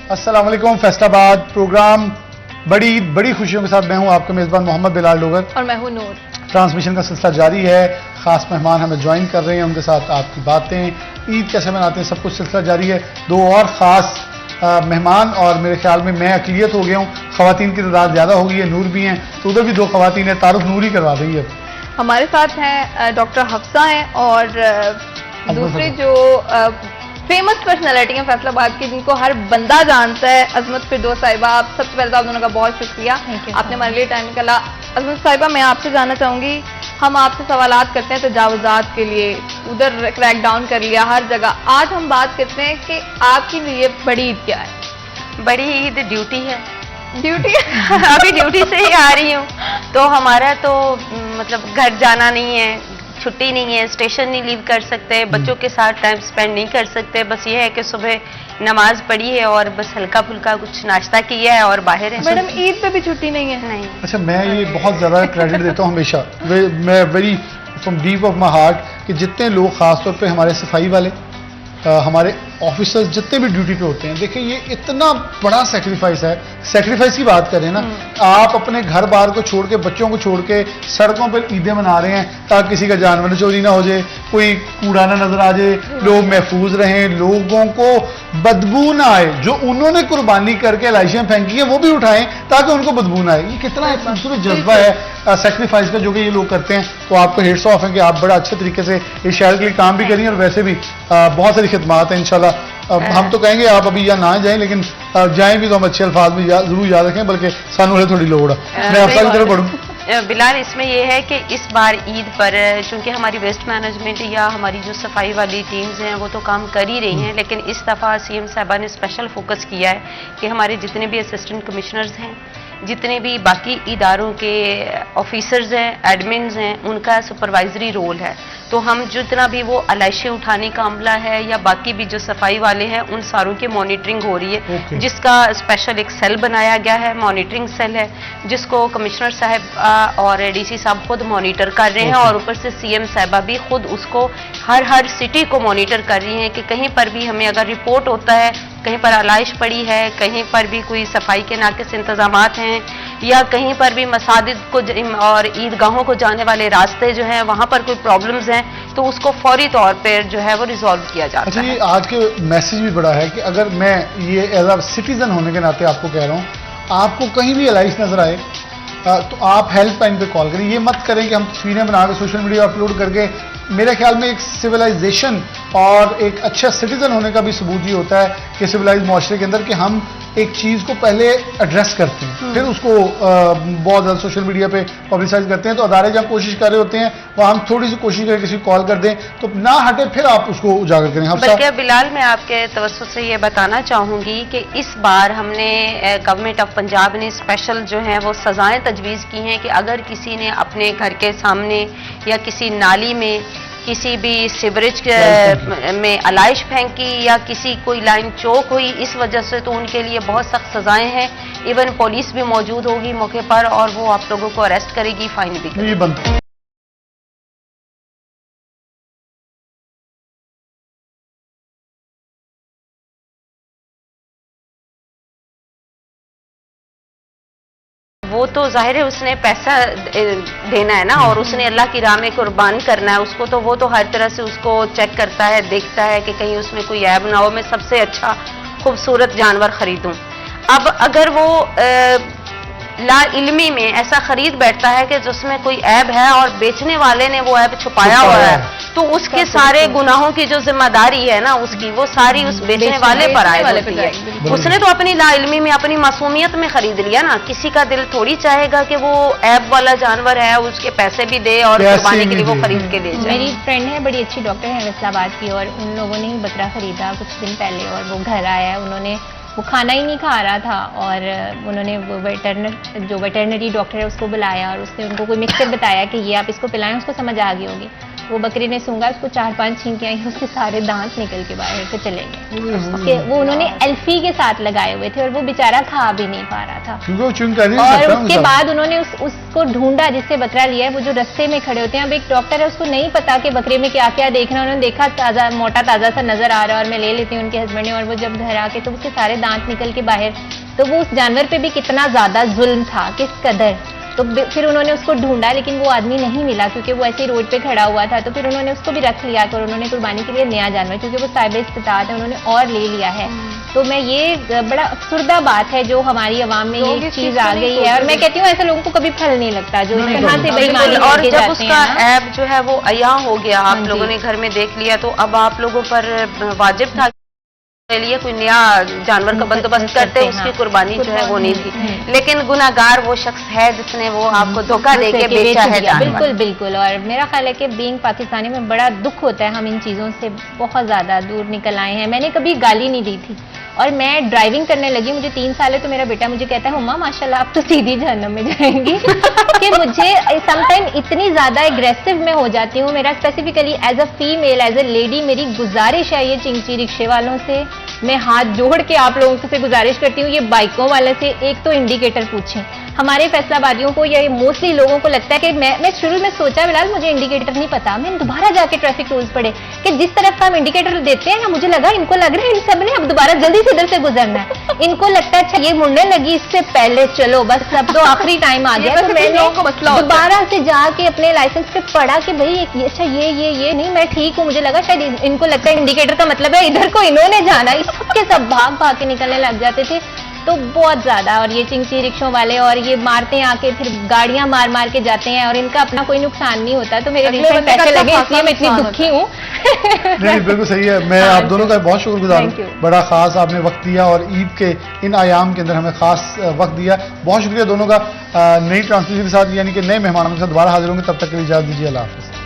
अस्सलाम वालेकुम। फैसलाबाद प्रोग्राम बड़ी ईद बड़ी खुशियों के साथ मैं हूं आपका मेज़बान मोहम्मद बिलाल डोगर और मैं हूं नूर। ट्रांसमिशन का सिलसिला जारी है। खास मेहमान हमें ज्वाइन कर रहे हैं, उनके साथ आपकी बातें, ईद कैसे मनाते हैं, सब कुछ सिलसिला जारी है। दो और ख़ास मेहमान और मेरे ख्याल में मैं अक़लियत हो गया हूँ, ख़वातीन की तादाद ज़्यादा हो गई है, नूर भी हैं तो उधर भी दो ख़वातीन हैं। तारुफ नूर ही करवा देंगे। अब हमारे साथ हैं डॉक्टर हफ्सा हैं और दूसरे जो फेमस पर्सनैलिटी हैं फैसलाबाद की, जिनको हर बंदा जानता है, अजमत फिरदौस साहिबा। आप सबसे पहले तो आप दोनों का बहुत शुक्रिया, आपने हमारे लिए टाइम निकाला। अजमत साहिबा, मैं आपसे जानना चाहूँगी, हम आपसे सवालात करते हैं तजावुज़ात के लिए, उधर क्रैक डाउन कर लिया हर जगह। आज हम बात करते हैं कि आपके लिए बड़ी ईद क्या है? बड़ी ईद ड्यूटी है। ड्यूटी अभी ड्यूटी से ही आ रही हूँ, तो हमारा तो मतलब घर जाना नहीं है, छुट्टी नहीं है, स्टेशन नहीं लीव कर सकते, बच्चों के साथ टाइम स्पेंड नहीं कर सकते। बस ये है कि सुबह नमाज पढ़ी है और बस हल्का फुल्का कुछ नाश्ता किया है और बाहर है। मैडम, ईद पे भी छुट्टी नहीं है? नहीं। अच्छा, मैं ये बहुत ज़्यादा क्रेडिट देता हूँ हमेशा, मैं very from deep of my heart, कि जितने लोग ख़ासतौर पे हमारे सफाई वाले, हमारे ऑफिसर्स जितने भी ड्यूटी पे होते हैं, देखिए ये इतना बड़ा सेक्रीफाइस है। सेक्रीफाइस की बात करें ना, आप अपने घर बार को छोड़ के, बच्चों को छोड़ के सड़कों पर ईदें मना रहे हैं ताकि किसी का जानवर चोरी ना हो जाए, कोई कूड़ा ना नजर आ जाए, लोग महफूज रहें, लोगों को बदबू ना आए। जो उन्होंने कुर्बानी करके लाइशियां फेंकी हैं वो भी उठाएं ताकि उनको बदबू ना आए। ये कितना एक खूबसूरत जज्बा है सेक्रीफाइस का जो कि ये लोग करते हैं। तो आपको हेड्स ऑफ है कि आप बड़ा अच्छे तरीके से इस शहर के लिए काम भी करिए और वैसे भी बहुत सारी खिदमात हैं इंशाल्लाह। हम तो कहेंगे आप अभी या ना जाएं, लेकिन जाएं भी तो हम अच्छे अल्फाज में जरूर याद रखें, बल्कि सानू है थोड़ी लोड़ है। मैं आपका की तरफ बढ़ूँ। बिलाल, इसमें यह है कि इस बार ईद पर चूंकि हमारी वेस्ट मैनेजमेंट या हमारी जो सफाई वाली टीम्स हैं वो तो काम कर ही रही हैं, लेकिन इस दफ़ा सीएम साहबा ने स्पेशल फोकस किया है कि हमारे जितने भी असिस्टेंट कमिश्नर्स हैं, जितने भी बाकी इदारों के ऑफिसर्स हैं, एडमिन्स हैं, उनका सुपरवाइजरी रोल है। तो हम जितना भी वो अलाइशें उठाने का अमला है या बाकी भी जो सफाई वाले हैं, उन सारों की मॉनिटरिंग हो रही है, जिसका स्पेशल एक सेल बनाया गया है, मॉनिटरिंग सेल है, जिसको कमिश्नर साहब और डीसी साहब खुद मॉनिटर कर रहे हैं और ऊपर से सीएम साहबा भी खुद उसको हर सिटी को मॉनिटर कर रही हैं कि कहीं पर भी हमें अगर रिपोर्ट होता है कहीं पर आलाइश पड़ी है, कहीं पर भी कोई सफाई के नाकिस इंतजामात हैं, या कहीं पर भी मसाजिद को और ईदगाहों को जाने वाले रास्ते जो हैं वहाँ पर कोई प्रॉब्लम्स हैं, तो उसको फौरी तौर पर जो है वो रिजॉल्व किया जाता है। अच्छा, ये आज के मैसेज भी बड़ा है कि अगर मैं ये एज अ सिटीजन होने के नाते आपको कह रहा हूँ, आपको कहीं भी अलाइश नजर आए तो आप हेल्पलाइन पे कॉल करें। ये मत करें कि हम तस्वीरें बना के सोशल मीडिया अपलोड करके। मेरे ख्याल में एक सिविलाइजेशन और एक अच्छा सिटीजन होने का भी सबूत ये होता है कि सिविलाइज माशरे के अंदर कि हम एक चीज़ को पहले एड्रेस करते हैं, फिर उसको बहुत ज़्यादा सोशल मीडिया पे पब्लिसाइज करते हैं। तो अदारे जहाँ कोशिश कर रहे होते हैं वहाँ हम थोड़ी सी कोशिश करके किसी को कॉल कर दें तो ना हटे, फिर आप उसको उजागर करें। बल्कि बिलाल, मैं आपके तवज्जुह से ये बताना चाहूँगी कि इस बार हमने गवर्नमेंट ऑफ पंजाब ने स्पेशल जो है वो सजाएं तजवीज़ की हैं कि अगर किसी ने अपने घर के सामने या किसी नाली में किसी भी सीवरेज में अलाइश फेंकी या किसी कोई लाइन चौक हुई इस वजह से, तो उनके लिए बहुत सख्त सजाएं हैं। इवन पुलिस भी मौजूद होगी मौके पर और वो आप लोगों को अरेस्ट करेगी, फाइन भी करेगी। वो तो जाहिर है उसने पैसा देना है ना, और उसने अल्लाह की राह में कुर्बान करना है उसको, तो वो तो हर तरह से उसको चेक करता है, देखता है कि कहीं उसमें कोई ऐब ना हो, मैं सबसे अच्छा खूबसूरत जानवर खरीदूं। अब अगर वो ला इल्मी में ऐसा खरीद बैठता है कि जिसमें कोई ऐब है और बेचने वाले ने वो ऐब छुपाया हुआ है, तो उसके सारे गुनाहों की जो जिम्मेदारी है ना उसकी, वो सारी उस बेचने वाले पर आए होती है। उसने तो अपनी लाइल्मी में, अपनी मासूमियत में खरीद लिया ना। किसी का दिल थोड़ी चाहेगा कि वो ऐब वाला जानवर है, उसके पैसे भी दे और कुर्बानी के लिए वो खरीद के ले जाए। मेरी फ्रेंड है, बड़ी अच्छी डॉक्टर है फैसलाबाद की, और उन लोगों ने ही बकरा खरीदा कुछ दिन पहले और वो घर आया, उन्होंने वो खाना ही नहीं खा रहा था और उन्होंने वो वेटरनरी डॉक्टर है उसको बुलाया और उसने उनको कोई मिक्सचर बताया कि ये आप इसको पिलाएं, उसको समझ आ गई होगी। वो बकरी ने सूंघा, उसको 4-5 छींकें आई, उसके सारे दांत निकल के बाहर से चले गए। कि वो उन्होंने एल्फी के साथ लगाए हुए थे और वो बेचारा खा भी नहीं पा रहा था। क्योंकि वो च्युइंग कर नहीं और सकता उसके बाद उन्होंने उसको ढूंढा जिससे बकरा लिया है, वो जो रस्ते में खड़े होते हैं। अब एक डॉक्टर है, उसको नहीं पता कि बकरे में क्या क्या देखना, उन्होंने देखा ताज़ा मोटा ताज़ा सा नजर आ रहा है और मैं ले लेती हूँ उनके हस्बैंड ने, और वो जब घर आके तो उसके सारे दांत निकल के बाहर, तो वो उस जानवर पे भी कितना ज्यादा जुल्म था, किस कदर। तो फिर उन्होंने उसको ढूंढा लेकिन वो आदमी नहीं मिला क्योंकि वो ऐसे ही रोड पे खड़ा हुआ था। तो फिर उन्होंने उसको भी रख लिया और उन्होंने कुर्बानी के लिए नया जानवर, क्योंकि वो साहिब इस्तिताअत है, उन्होंने और ले लिया है। तो मैं ये बड़ा अफसुर्दा बात है जो हमारी आवाम में ये चीज आ गई है, और मैं कहती हूँ ऐसे लोगों को कभी फल नहीं लगता जो इस तरह से बेईमानी और करके जब जाते उसका हैं ना। ऐब जो है वो अया हो गया, हाँ आप जी। लोगों ने घर में देख लिया, तो अब आप लोगों पर वाजिब था के लिए कोई नया जानवर का बंदोबस्त करते, उसकी कुर्बानी जो है वो नहीं थी। लेकिन गुनाहगार वो शख्स है जिसने वो आपको धोखा दे के बेचा है जानवर। बिल्कुल बिल्कुल। और मेरा ख्याल है कि बीइंग पाकिस्तानी में बड़ा दुख होता है, हम इन चीज़ों से बहुत ज़्यादा दूर निकल आए हैं। मैंने कभी गाली नहीं दी थी, और मैं ड्राइविंग करने लगी, मुझे 3 साल है, तो मेरा बेटा मुझे कहता है मम्मा माशाल्लाह आप तो सीधी जहन्नम में जाएंगी कि मुझे समटाइम इतनी ज़्यादा एग्रेसिव में हो जाती हूँ। मेरा specifically as a female, as a lady, मेरी गुजारिश है ये चिंची रिक्शे वालों से, मैं हाथ जोड़ के आप लोगों से गुजारिश करती हूँ, ये बाइकों वाले से एक तो इंडिकेटर पूछें। हमारे फैसलाबादियों को या मोस्टली लोगों को लगता है कि मैं शुरू में सोचा बिलाल मुझे इंडिकेटर नहीं पता, मैंने दोबारा जाके ट्रैफिक रूल्स पढ़े कि जिस तरफ का हम इंडिकेटर देते हैं ना, मुझे लगा इनको लग रहा है इन सब ने अब दोबारा जल्दी से इधर से गुजरना है, इनको लगता है अच्छा ये मुड़ने लगी इससे पहले चलो बस अब तो आखिरी टाइम आ गया। तो मैंने दोबारा से जाके अपने लाइसेंस पे पढ़ा कि भाई अच्छा ये नहीं, मैं ठीक हूँ, मुझे लगा शायद इनको लगता है इंडिकेटर का मतलब है इधर को इन्होंने जाना, इस सबके सब भाग भाग के निकलने लग जाते थे। तो बहुत ज्यादा, और ये चिंची रिक्शों वाले और ये मारते हैं आके, फिर गाड़ियां मार मार के जाते हैं और इनका अपना कोई नुकसान नहीं होता। तो मेरे दिल में पैसे लगे इसलिए मैं इतनी दुखी हूँ। नहीं बिल्कुल सही है। मैं आप दोनों का बहुत शुक्रगुजार Thank you. हूँ, बड़ा खास आपने वक्त दिया और ईद के इन आयाम के अंदर हमें खास वक्त दिया। बहुत शुक्रिया दोनों का। नई ट्रांसमिशन के साथ यानी कि नए मेहमानों के साथ दोबारा हाजिर होंगे, तब तक के लिए इजाज़त दीजिए। अल्लाह हाफ़िज़।